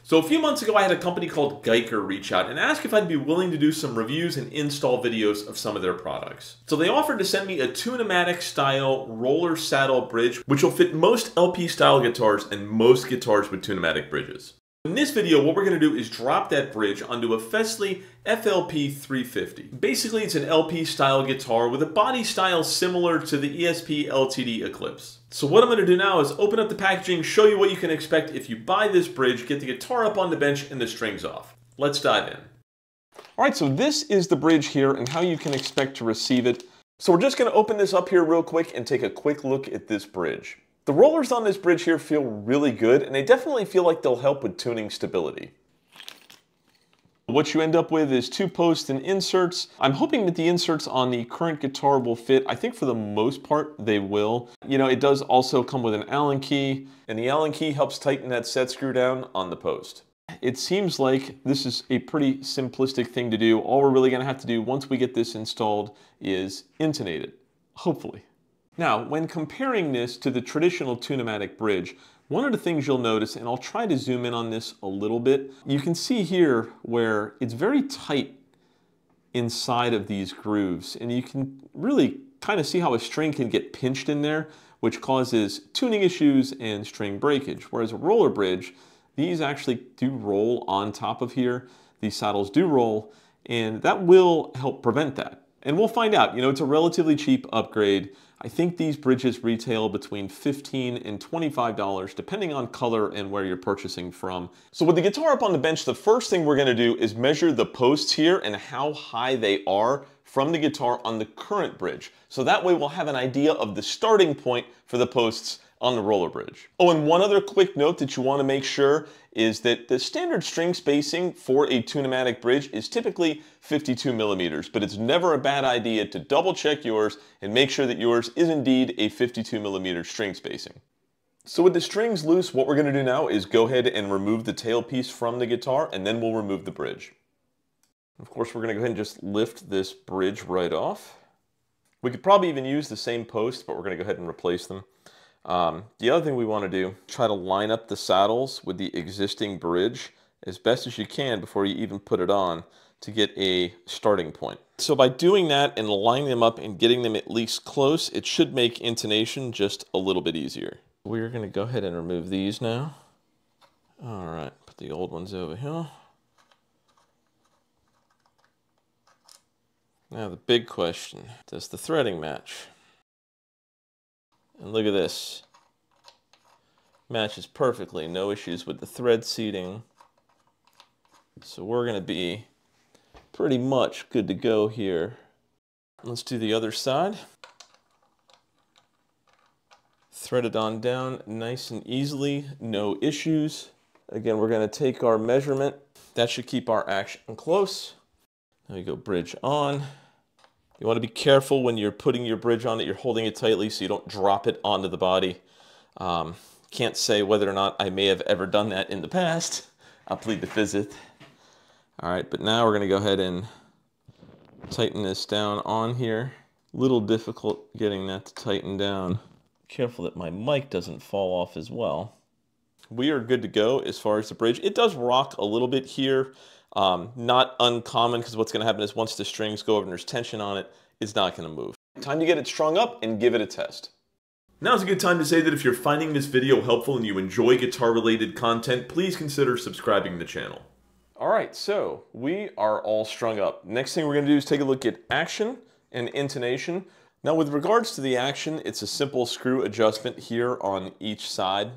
So a few months ago I had a company called Guyker reach out and ask if I'd be willing to do some reviews and install videos of some of their products. So they offered to send me a Tune-o-matic style roller saddle bridge, which will fit most LP style guitars and most guitars with Tune-o-matic bridges. In this video, what we're going to do is drop that bridge onto a Festley FLP 350. Basically, it's an LP style guitar with a body style similar to the ESP LTD Eclipse. So what I'm going to do now is open up the packaging, show you what you can expect if you buy this bridge, get the guitar up on the bench and the strings off. Let's dive in. All right, so this is the bridge here and how you can expect to receive it. So we're just going to open this up here real quick and take a quick look at this bridge. The rollers on this bridge here feel really good, and they definitely feel like they'll help with tuning stability. What you end up with is two posts and inserts. I'm hoping that the inserts on the current guitar will fit. I think for the most part they will. You know, it does also come with an Allen key, and the Allen key helps tighten that set screw down on the post. It seems like this is a pretty simplistic thing to do. All we're really going to have to do once we get this installed is intonate it, hopefully. Now, when comparing this to the traditional Tune-o-matic bridge, one of the things you'll notice, and I'll try to zoom in on this a little bit, you can see here where it's very tight inside of these grooves, and you can really kind of see how a string can get pinched in there, which causes tuning issues and string breakage. Whereas a roller bridge, these actually do roll on top of here. These saddles do roll, and that will help prevent that. And we'll find out. You know, it's a relatively cheap upgrade. I think these bridges retail between $15 and $25 depending on color and where you're purchasing from. So with the guitar up on the bench, the first thing we're going to do is measure the posts here and how high they are from the guitar on the current bridge. So that way we'll have an idea of the starting point for the posts on the roller bridge. Oh, and one other quick note that you want to make sure is that the standard string spacing for a Tune-o-matic bridge is typically 52 millimeters, but it's never a bad idea to double check yours and make sure that yours is indeed a 52 millimeter string spacing. So with the strings loose, what we're going to do now is go ahead and remove the tailpiece from the guitar, and then we'll remove the bridge. Of course, we're going to go ahead and just lift this bridge right off. We could probably even use the same posts, but we're going to go ahead and replace them. The other thing we want to do, try to line up the saddles with the existing bridge as best as you can before you even put it on to get a starting point. So by doing that and lining them up and getting them at least close, it should make intonation just a little bit easier. We're going to go ahead and remove these now. All right, put the old ones over here. Now the big question, does the threading match? And look at this. Matches perfectly, no issues with the thread seating. So we're going to be pretty much good to go here. Let's do the other side. Thread it on down nice and easily, no issues. Again, we're going to take our measurement. That should keep our action close. There we go, bridge on. You want to be careful when you're putting your bridge on that you're holding it tightly so you don't drop it onto the body. Can't say whether or not I may have ever done that in the past. I'll plead the fifth. All right, but now we're going to go ahead and tighten this down on here. A little difficult getting that to tighten down. Careful that my mic doesn't fall off as well. We are good to go as far as the bridge. It does rock a little bit here. Not uncommon, because what's going to happen is once the strings go over and there's tension on it, it's not going to move. Time to get it strung up and give it a test. Now's a good time to say that if you're finding this video helpful and you enjoy guitar-related content, please consider subscribing to the channel. All right, so we are all strung up. Next thing we're going to do is take a look at action and intonation. Now with regards to the action, it's a simple screw adjustment here on each side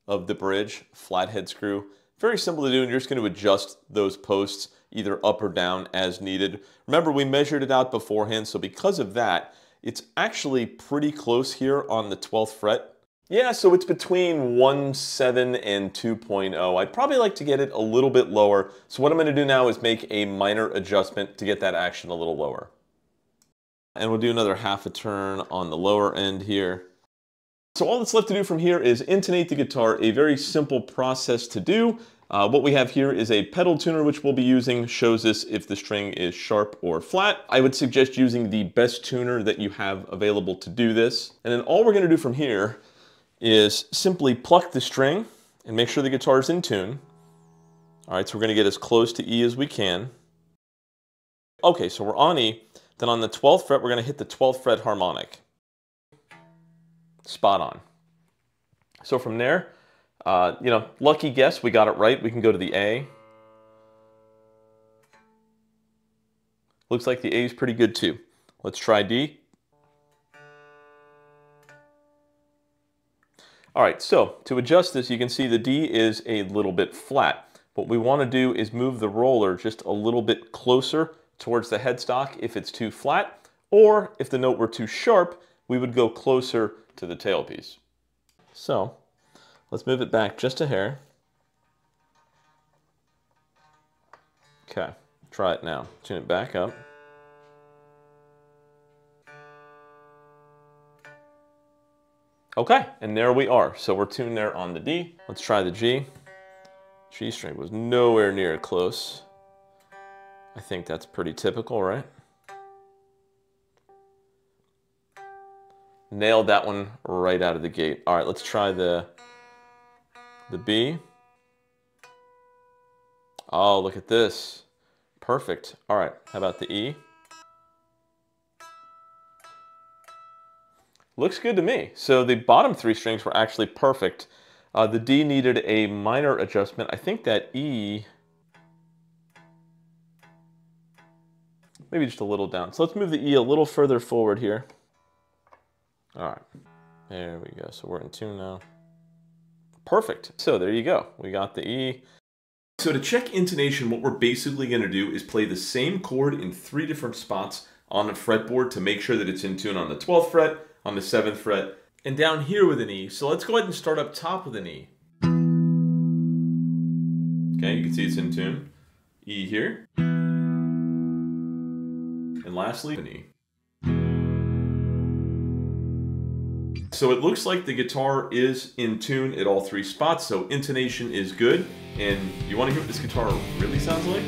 of the bridge, flathead screw. Very simple to do, and you're just going to adjust those posts either up or down as needed. Remember, we measured it out beforehand, so because of that, it's actually pretty close here on the 12th fret. Yeah, so it's between 1.7 and 2.0. I'd probably like to get it a little bit lower, so what I'm going to do now is make a minor adjustment to get that action a little lower. And we'll do another half a turn on the lower end here. So all that's left to do from here is intonate the guitar, a very simple process to do. What we have here is a pedal tuner which we'll be using, shows us if the string is sharp or flat. I would suggest using the best tuner that you have available to do this. And then all we're going to do from here is simply pluck the string and make sure the guitar is in tune. All right, so we're going to get as close to E as we can. Okay, so we're on E. Then on the 12th fret, we're going to hit the 12th fret harmonic. Spot on. So from there, lucky guess, we got it right. We can go to the A. Looks like the A is pretty good too. Let's try D. All right, so to adjust this, you can see the D is a little bit flat. What we want to do is move the roller just a little bit closer towards the headstock if it's too flat, or if the note were too sharp, we would go closer to the tailpiece. So let's move it back just a hair. Okay, try it now. Tune it back up. Okay, and there we are. So we're tuned there on the D. Let's try the G. G string was nowhere near close. I think that's pretty typical, right? Nailed that one right out of the gate. All right, let's try the B. Oh, look at this. Perfect. All right, how about the E? Looks good to me. So the bottom three strings were actually perfect. The D needed a minor adjustment. I think that E, maybe just a little down. So let's move the E a little further forward here. All right, there we go. So we're in tune now. Perfect. So there you go. We got the E. So to check intonation, what we're basically going to do is play the same chord in 3 different spots on the fretboard to make sure that it's in tune on the 12th fret, on the 7th fret, and down here with an E. So let's go ahead and start up top with an E. Okay, you can see it's in tune. E here. And lastly, an E. So it looks like the guitar is in tune at all 3 spots, so intonation is good. And you want to hear what this guitar really sounds like?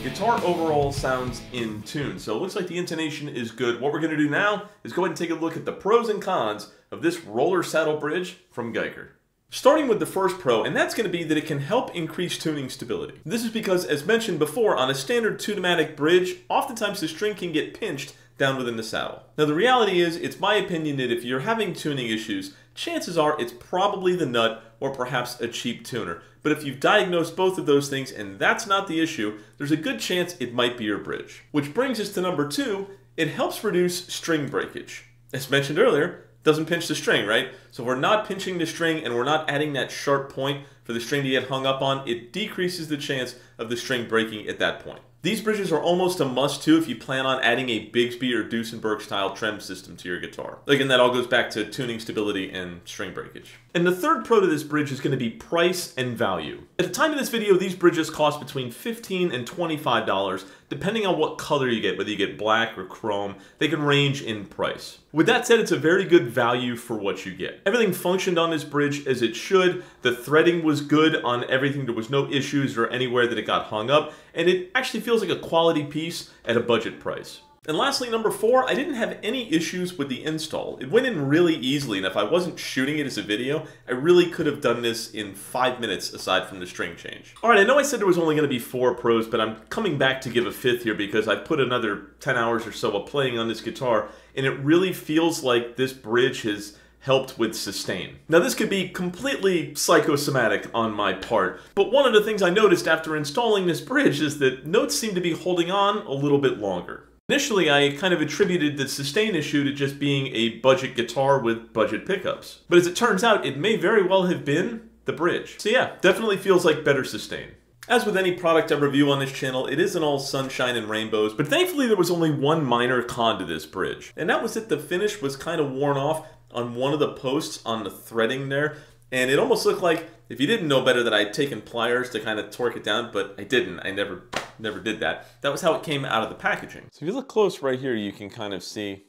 Guitar overall sounds in tune, so it looks like the intonation is good. What we're going to do now is go ahead and take a look at the pros and cons of this roller saddle bridge from Guyker. Starting with the first pro, and that's going to be that it can help increase tuning stability. This is because, as mentioned before, on a standard tune-o-matic bridge, oftentimes the string can get pinched down within the saddle. Now the reality is, it's my opinion that if you're having tuning issues, chances are it's probably the nut or perhaps a cheap tuner. But if you've diagnosed both of those things and that's not the issue, there's a good chance it might be your bridge. Which brings us to number 2, it helps reduce string breakage. As mentioned earlier, doesn't pinch the string, right? So if we're not pinching the string and we're not adding that sharp point for the string to get hung up on, it decreases the chance of the string breaking at that point. These bridges are almost a must too if you plan on adding a Bigsby or Duesenberg style trem system to your guitar. Again, that all goes back to tuning stability and string breakage. And the third pro to this bridge is going to be price and value. At the time of this video, these bridges cost between $15 and $25, depending on what color you get, whether you get black or chrome. They can range in price. With that said, it's a very good value for what you get. Everything functioned on this bridge as it should. The threading was good on everything. There was no issues or anywhere that it got hung up. And it actually feels like a quality piece at a budget price. And lastly, number 4, I didn't have any issues with the install. It went in really easily, and if I wasn't shooting it as a video, I really could have done this in 5 minutes aside from the string change. Alright, I know I said there was only going to be 4 pros, but I'm coming back to give a 5th here because I've put another 10 hours or so of playing on this guitar, and it really feels like this bridge has helped with sustain. Now this could be completely psychosomatic on my part, but one of the things I noticed after installing this bridge is that notes seem to be holding on a little bit longer. Initially, I kind of attributed the sustain issue to just being a budget guitar with budget pickups. But as it turns out, it may very well have been the bridge. So yeah, definitely feels like better sustain. As with any product I review on this channel, it isn't all sunshine and rainbows, but thankfully there was only one minor con to this bridge. And that was that the finish was kind of worn off on one of the posts on the threading there. And it almost looked like, if you didn't know better, that I'd taken pliers to kind of torque it down, but I didn't. I never did that. That was how it came out of the packaging. So if you look close right here, you can kind of see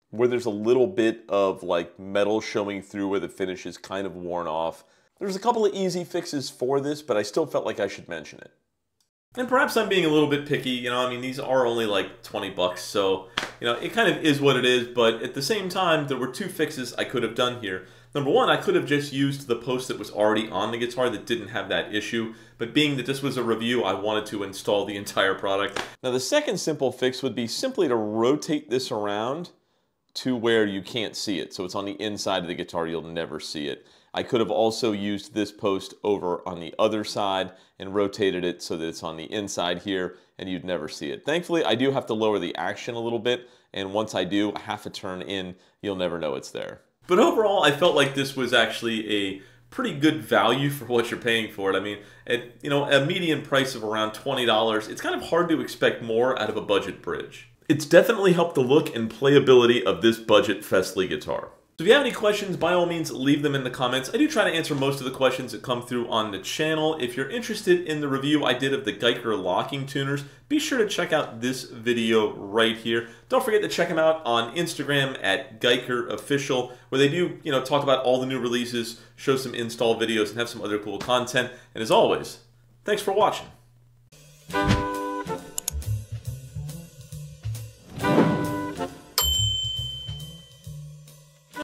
where there's a little bit of like metal showing through where the finish is kind of worn off. There's a couple of easy fixes for this, but I still felt like I should mention it. And perhaps I'm being a little bit picky, you know, I mean, these are only like 20 bucks, so, you know, it kind of is what it is, but at the same time, there were two fixes I could have done here. Number one, I could have just used the post that was already on the guitar that didn't have that issue, but being that this was a review, I wanted to install the entire product. Now, the second simple fix would be simply to rotate this around to where you can't see it. So it's on the inside of the guitar, you'll never see it. I could have also used this post over on the other side and rotated it so that it's on the inside here and you'd never see it. Thankfully, I do have to lower the action a little bit, and once I do, half a turn in, you'll never know it's there. But overall, I felt like this was actually a pretty good value for what you're paying for it. I mean, at, you know, a median price of around $20, it's kind of hard to expect more out of a budget bridge. It's definitely helped the look and playability of this budget Festly guitar. So if you have any questions, by all means, leave them in the comments. I do try to answer most of the questions that come through on the channel. If you're interested in the review I did of the Guyker locking tuners, be sure to check out this video right here. Don't forget to check them out on Instagram at Guyker Official, where they do, you know, talk about all the new releases, show some install videos, and have some other cool content. And as always, thanks for watching.